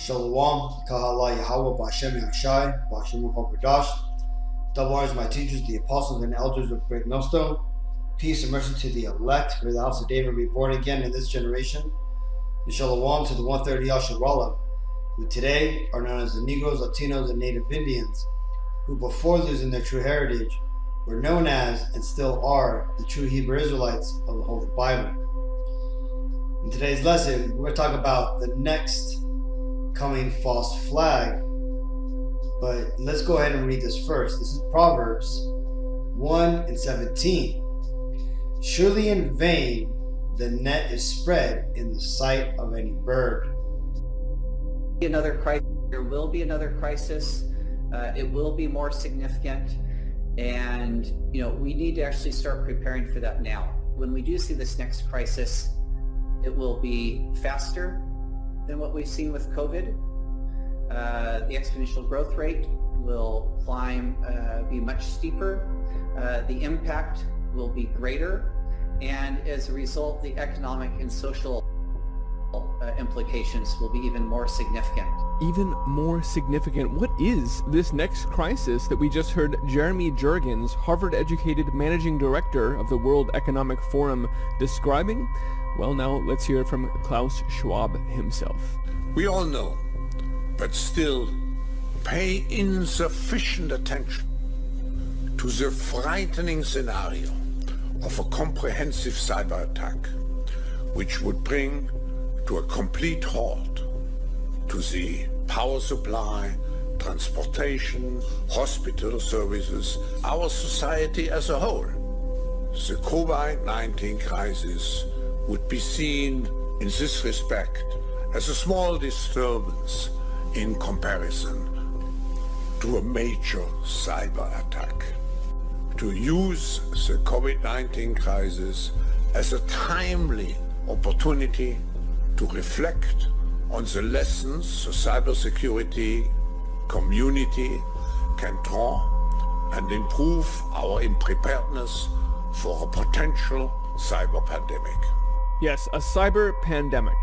Shalom, Kahala Yahweh, Bashem Yashai, Bashem Kokodash. Double honors my teachers, the apostles and elders of Great Millstone. Peace and mercy to the elect, for the house of David be born again in this generation. And shalom to the 130 Yasharallah, who today are known as the Negroes, Latinos, and Native Indians, who before losing their true heritage were known as and still are the true Hebrew Israelites of the Holy Bible. In today's lesson, we're going to talk about the next coming false flag, but let's go ahead and read this first. This is Proverbs 1:17. Surely in vain the net is spread in the sight of any bird. Another crisis. There will be another crisis. It will be more significant, and we need to actually start preparing for that now. When we do see this next crisis, it will be faster than what we've seen with COVID. The exponential growth rate will climb, be much steeper. The impact will be greater, and as a result, the economic and social implications will be even more significant. Even more significant. What is this next crisis that we just heard Jeremy Jurgens, Harvard-educated managing director of the World Economic Forum, describing? Well, now let's hear it from Klaus Schwab himself. We all know, but still pay insufficient attention to the frightening scenario of a comprehensive cyber attack, which would bring to a complete halt to the power supply, transportation, hospital services, our society as a whole. The COVID-19 crisis would be seen in this respect as a small disturbance in comparison to a major cyber attack. To use the COVID-19 crisis as a timely opportunity to reflect on the lessons the cybersecurity community can draw and improve our preparedness for a potential cyber pandemic. Yes, a cyber pandemic.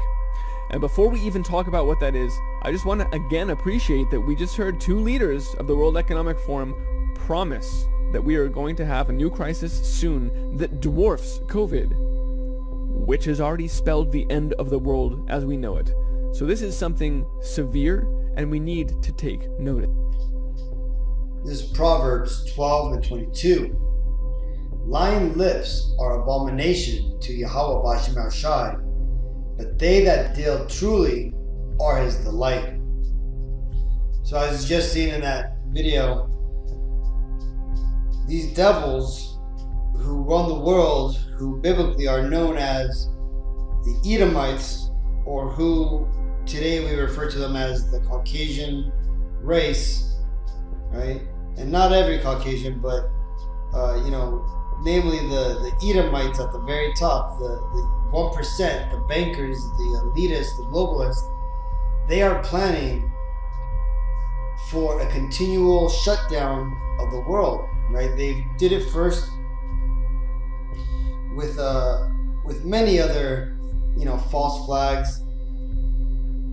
And before we even talk about what that is, I just want to again appreciate that we just heard two leaders of the World Economic Forum promise that we are going to have a new crisis soon that dwarfs COVID, which has already spelled the end of the world as we know it. So this is something severe, and we need to take notice. This is Proverbs 12:22. Lying lips are abomination to Yahweh Bashem Shai, but they that deal truly are his delight. So I was just seeing in that video, these devils who run the world, who biblically are known as the Edomites, or who today we refer to them as the Caucasian race, right? And not every Caucasian, but namely the Edomites at the very top, the 1%, the bankers, the elitists, the globalists. They are planning for a continual shutdown of the world, right? They did it first with many other false flags,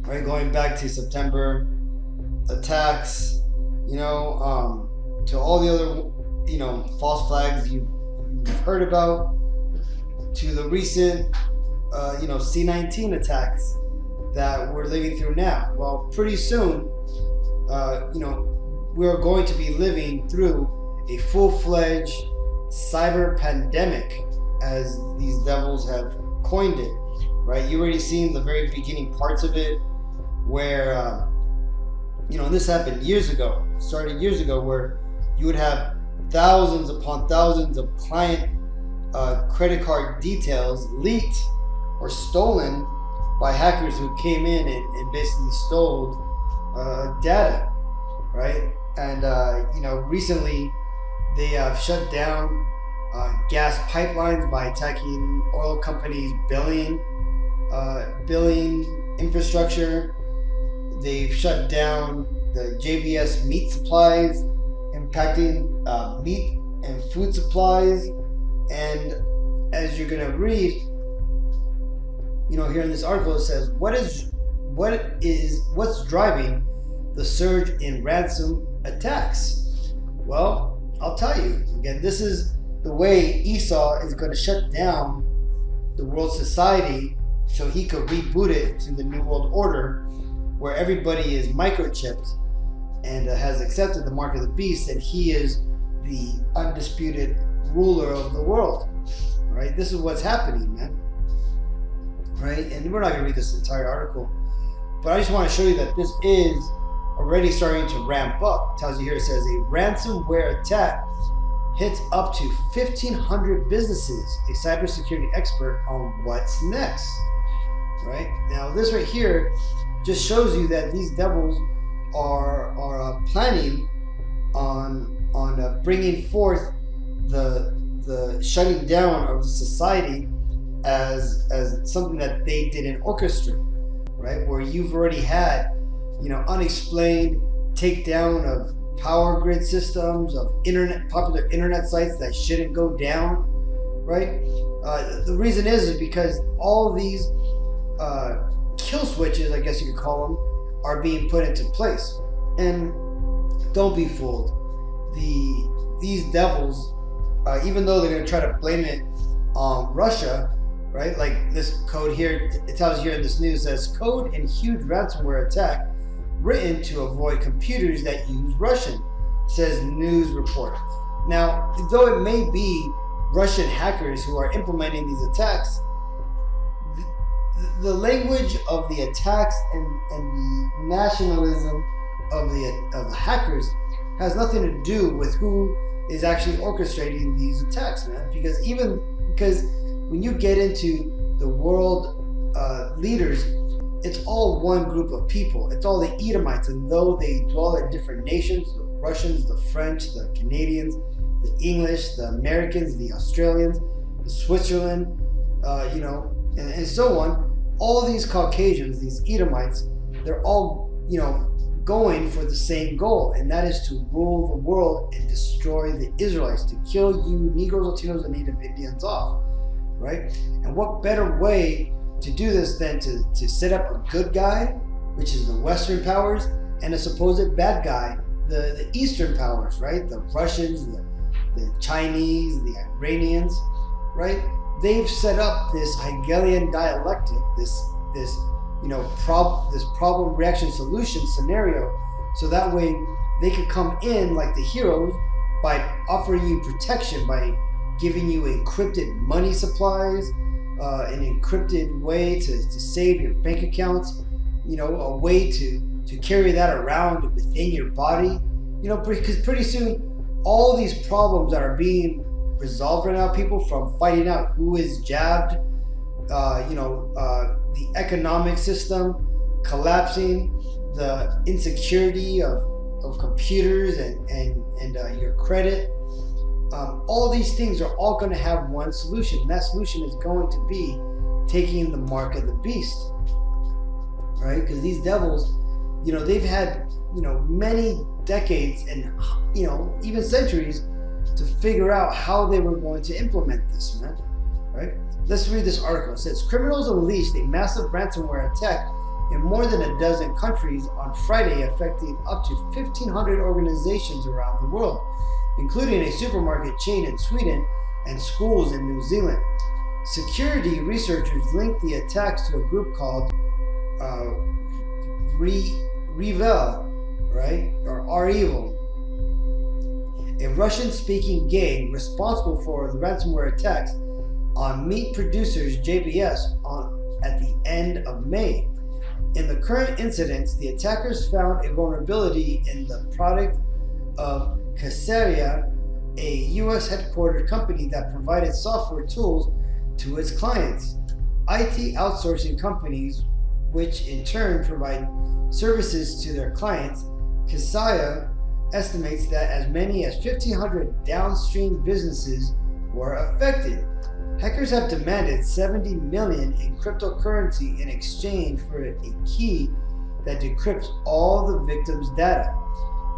right? Going back to September attacks, to all the other false flags you've heard about, to the recent C-19 attacks that we're living through now. Well, pretty soon we're going to be living through a full-fledged cyber pandemic, as these devils have coined it, right? You already seen the very beginning parts of it, where and this happened started years ago, where you would have thousands upon thousands of client credit card details leaked or stolen by hackers who came in and basically stole data, right? And recently they have shut down gas pipelines by attacking oil companies' billing infrastructure. They've shut down the JBS meat supplies, impacting meat and food supplies. And as you're going to read, here in this article, it says, what is what's driving the surge in ransom attacks? Well, I'll tell you. Again, this is the way Esau is going to shut down the world society so he could reboot it to the New World Order, where everybody is microchipped and has accepted the mark of the beast, and he is the undisputed ruler of the world. Right? This is what's happening, man. Right? And we're not going to read this entire article, but I just want to show you that this is already starting to ramp up. It tells you here, it says a ransomware attack hits up to 1,500 businesses, a cybersecurity expert on what's next. Right? Now, this right here just shows you that these devils are planning on bringing forth the shutting down of the society as something that they didn't orchestrate, right? Where you've already had, unexplained takedown of power grid systems, of popular internet sites that shouldn't go down, right? The reason is because all these kill switches, I guess you could call them, are being put into place. And don't be fooled. These devils, even though they're going to try to blame it on Russia, right? Like this code here, it tells you here in this news, says code in huge ransomware attack written to avoid computers that use Russian, says news report. Now, though it may be Russian hackers who are implementing these attacks, the language of the attacks and the nationalism of the hackers has nothing to do with who is actually orchestrating these attacks, man. Because when you get into the world leaders, it's all one group of people. It's all the Edomites, and though they dwell in different nations, the Russians, the French, the Canadians, the English, the Americans, the Australians, the Switzerland, and so on. All these Caucasians, these Edomites, they're all, going for the same goal, and that is to rule the world and destroy the Israelites, to kill you Negroes, Latinos, and Native Indians off, right? And what better way to do this than to set up a good guy, which is the Western powers, and a supposed bad guy, the Eastern powers, right? The Russians, the Chinese, the Iranians, right? They've set up this Hegelian dialectic, this problem reaction solution scenario, so that way they could come in like the heroes by offering you protection, by giving you encrypted money supplies, an encrypted way to save your bank accounts, a way to carry that around within your body, because pretty soon all these problems that are being resolved right now, people, from finding out who is jabbed, the economic system collapsing, the insecurity of computers and your credit, all these things are all going to have one solution, and that solution is going to be taking the mark of the beast, right? Because these devils, they've had many decades and even centuries to figure out how they were going to implement this, man, right? Let's read this article. It says, criminals unleashed a massive ransomware attack in more than a dozen countries on Friday, affecting up to 1,500 organizations around the world, including a supermarket chain in Sweden and schools in New Zealand. Security researchers linked the attacks to a group called Revel, right? Or R-Evil, a Russian-speaking gang responsible for the ransomware attacks on meat producers JBS at the end of May. In the current incidents, the attackers found a vulnerability in the product of Caesarea, a U.S. headquartered company that provided software tools to its clients. IT outsourcing companies, which in turn provide services to their clients. Caesarea estimates that as many as 1,500 downstream businesses were affected. Hackers have demanded $70 million in cryptocurrency in exchange for a key that decrypts all the victims' data.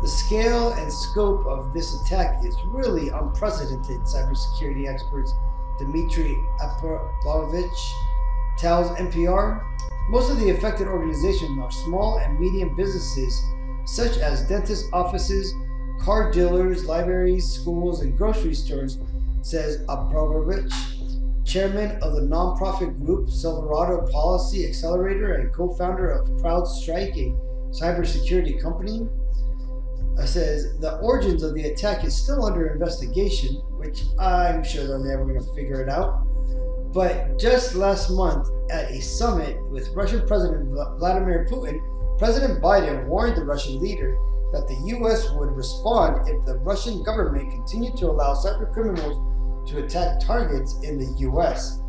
The scale and scope of this attack is really unprecedented, cybersecurity experts Dmitry Apolovich tells NPR. Most of the affected organizations are small and medium businesses such as dentist offices, car dealers, libraries, schools, and grocery stores, says Abrovich, chairman of the nonprofit group Silverado Policy Accelerator and co-founder of CrowdStrike, a cybersecurity company. Says the origins of the attack is still under investigation, which I'm sure they're never going to figure it out. But just last month at a summit with Russian President Vladimir Putin, President Biden warned the Russian leader that the U.S. would respond if the Russian government continued to allow cyber criminals to attack targets in the U.S.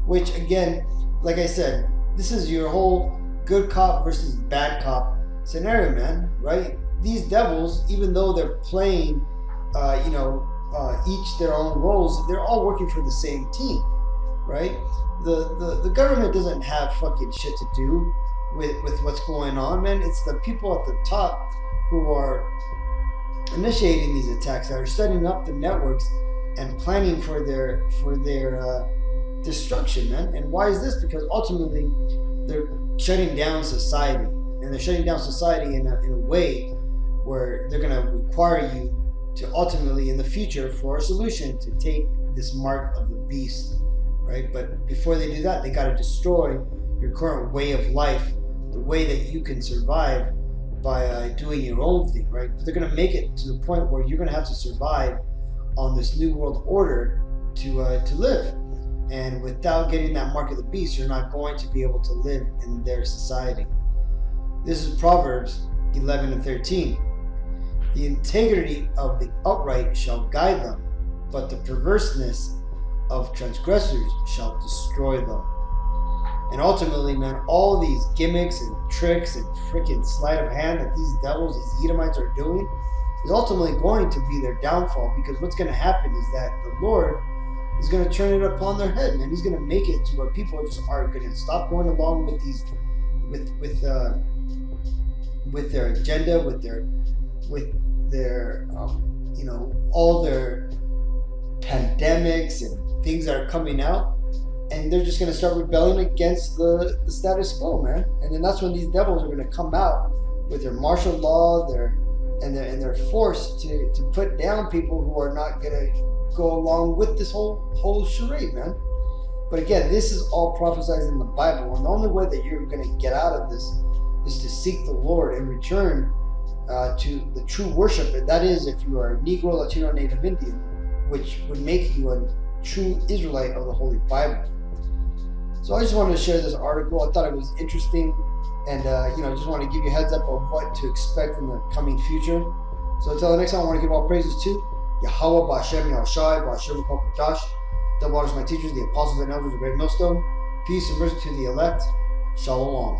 Which, again, like I said, this is your whole good cop versus bad cop scenario, man, right? These devils, even though they're playing, each their own roles, they're all working for the same team, right? The government doesn't have fucking shit to do with what's going on, man. It's the people at the top who are initiating these attacks, that are setting up the networks and planning for their destruction, man. And why is this? Because ultimately they're shutting down society, and they're shutting down society in a way where they're going to require you to ultimately, in the future, for a solution, to take this mark of the beast, right? But before they do that, they got to destroy your current way of life, the way that you can survive by doing your own thing, right? But they're going to make it to the point where you're going to have to survive on this new world order to live. And without getting that mark of the beast, you're not going to be able to live in their society. This is Proverbs 11:13. The integrity of the upright shall guide them, but the perverseness of transgressors shall destroy them. And ultimately, man, all these gimmicks and tricks and freaking sleight of hand that these devils, these Edomites are doing, is ultimately going to be their downfall, because what's going to happen is that the Lord is going to turn it upon their head, and He's going to make it to where people just are going to stop going along with these, with their agenda, with their all their pandemics and things that are coming out, and they're just going to start rebelling against the status quo, man. And then that's when these devils are going to come out with their martial law, and they're forced to put down people who are not going to go along with this whole charade, man. But again, this is all prophesied in the Bible, and the only way that you're going to get out of this is to seek the Lord and return to the true worship. And that is, if you are a Negro, Latino, Native Indian, which would make you a true Israelite of the Holy Bible. So I just wanted to share this article. I thought it was interesting, and just want to give you a heads up of what to expect in the coming future. So until the next time, I want to give all praises to Yahweh, Ba'Shem, Yahushai, Ba'Asher, B'Kodesh, the waters, my teachers, the apostles and elders, the great millstone. Peace and mercy to the elect. Shalom.